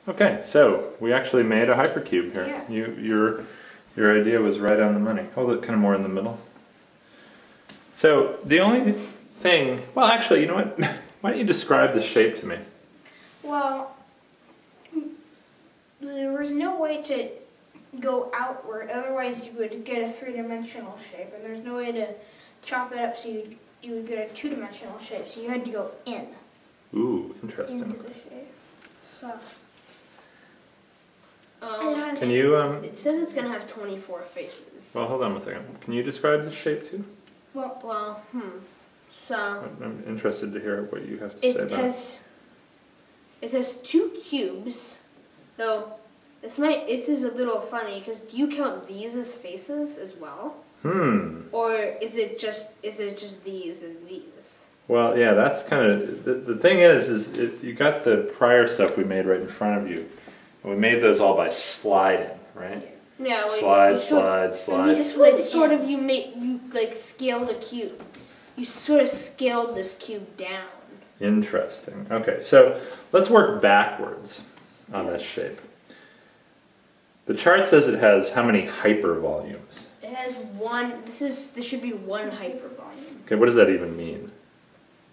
Okay, so we actually made a hypercube here. Yeah. Your idea was right on the money. Hold it kind of more in the middle. So the only thing, well actually, you know what? Why don't you describe the shape to me? Well, there was no way to go outward, otherwise you would get a three-dimensional shape, and there's no way to chop it up so you would get a two-dimensional shape, so you had to go in. Ooh, interesting. Into the shape. So. Can you, It says it's going to have 24 faces. well, hold on one second. Can you describe the shape too? So I'm interested to hear what you have to say about it. It has two cubes, though it is a little funny because do you count these as faces as well? Or is it just these and these? Well, yeah, that's kind of the thing is you got the prior stuff we made right in front of you, and we made those all by sliding, right? Yeah. Slide. This one sort of you like scale the cube. You sort of scaled this cube down. Interesting. Okay, so let's work backwards on this shape. The chart says it has how many hypervolumes? It has one. There should be one hypervolume. Okay, what does that even mean?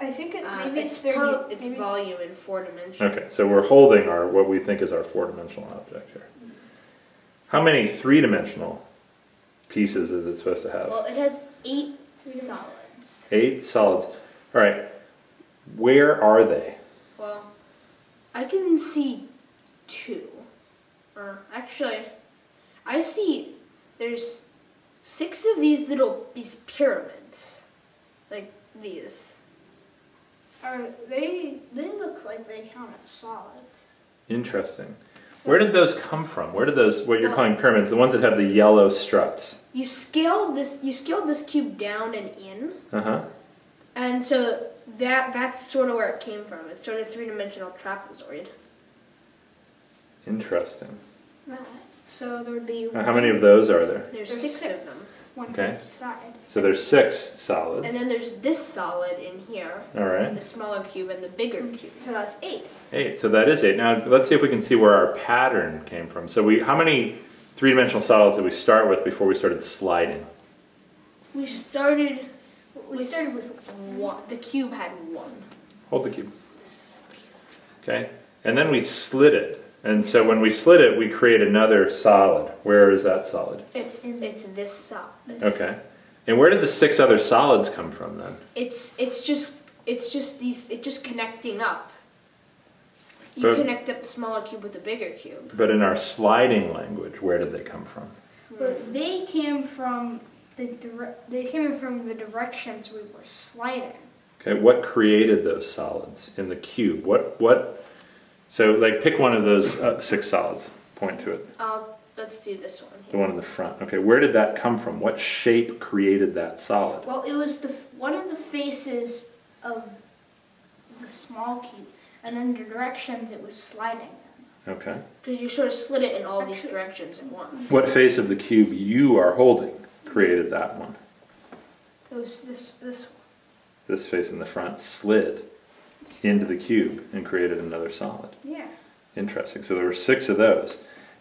I think Maybe it's volume in 4 dimensions. Okay, so we're holding what we think is our 4-dimensional object here. How many 3-dimensional pieces is it supposed to have? Well, it has 8 solids. 8 solids. All right. Where are they? Well, I can see 2. Actually, I see there's 6 of these pyramids, like these. They look like they count as solids. Interesting. Where did those come from? Where did those, what you're calling pyramids, the ones that have the yellow struts? You scaled this cube down and in. And so that's sort of where it came from. It's sort of 3-dimensional trapezoid. Interesting. Right. So there would be. How many of those are there? There's 6 of them. One per side. So there's 6 solids. And then there's this solid in here. All right. The smaller cube and the bigger cube. So that's 8. 8. So that is 8. Now let's see if we can see where our pattern came from. So how many 3-dimensional solids did we start with before we started sliding? We started with 1. The cube had 1. Hold the cube. Okay. And then we slid it. And so when we slid it, we create another solid. Where is that solid? It's this solid. Okay. And where did the 6 other solids come from then? It's just connecting up. You connect up the smaller cube with the bigger cube. But in our sliding language, where did they come from? But they came from the directions we were sliding. Okay, what created those solids in the cube? So, like, pick one of those 6 solids. Point to it. Let's do this one here. The one in the front. Okay, where did that come from? What shape created that solid? Well, it was one of the faces of the small cube, and then the directions it was sliding in. Okay. Because you sort of slid it in all these directions at once. What face of the cube you are holding created that one? It was this one. This face in the front slid into the cube and created another solid. Yeah. Interesting. So there were 6 of those.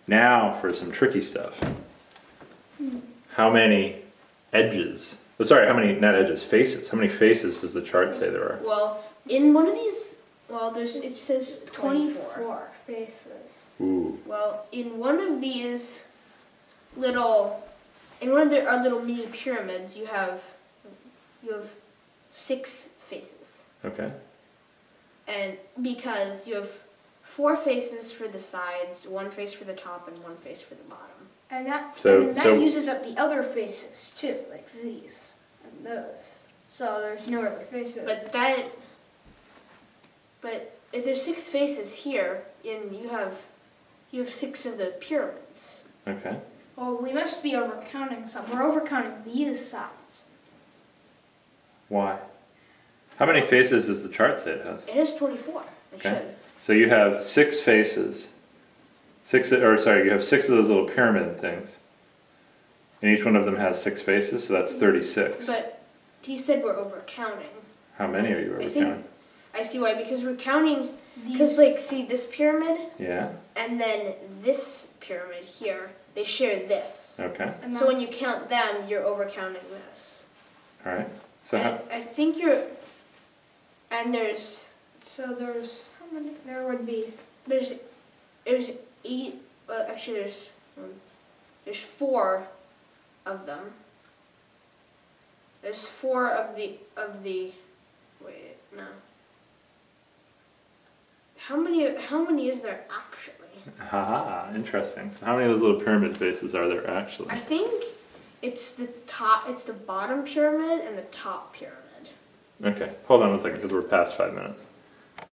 Now for some tricky stuff. How many edges? Oh, sorry, how many, not edges, faces. How many faces does the chart say there are? Well, in one of these, it says 24 faces. Ooh. Well, in one of these our little mini pyramids, you have 6 faces. Okay. And because you have 4 faces for the sides, 1 face for the top, and 1 face for the bottom. And that So uses up the other faces too, like these and those. So there's no other faces. But if there's 6 faces here, and you have 6 of the pyramids. Okay. Well, we must be overcounting some. We're overcounting these sides. Why? How many faces does the chart say it has? It has 24. It Okay. should. So you have 6 faces. You have 6 of those little pyramid things. And each one of them has 6 faces, so that's 36. But he said we're overcounting. How many are you overcounting? I see why, because we're counting Because, like, see this pyramid? Yeah. And then this pyramid here, they share this. Okay. And So when you count them, you're overcounting this. All right. So And I think you're... And there's... So there's how many? There would be. There's 8... Well, actually, there's 4 of them. There's 4 of the... Wait, no. How many is there actually? Haha, interesting. So how many of those little pyramid faces are there actually? I think it's the bottom pyramid and the top pyramid. Okay, hold on one second because we're past 5 minutes.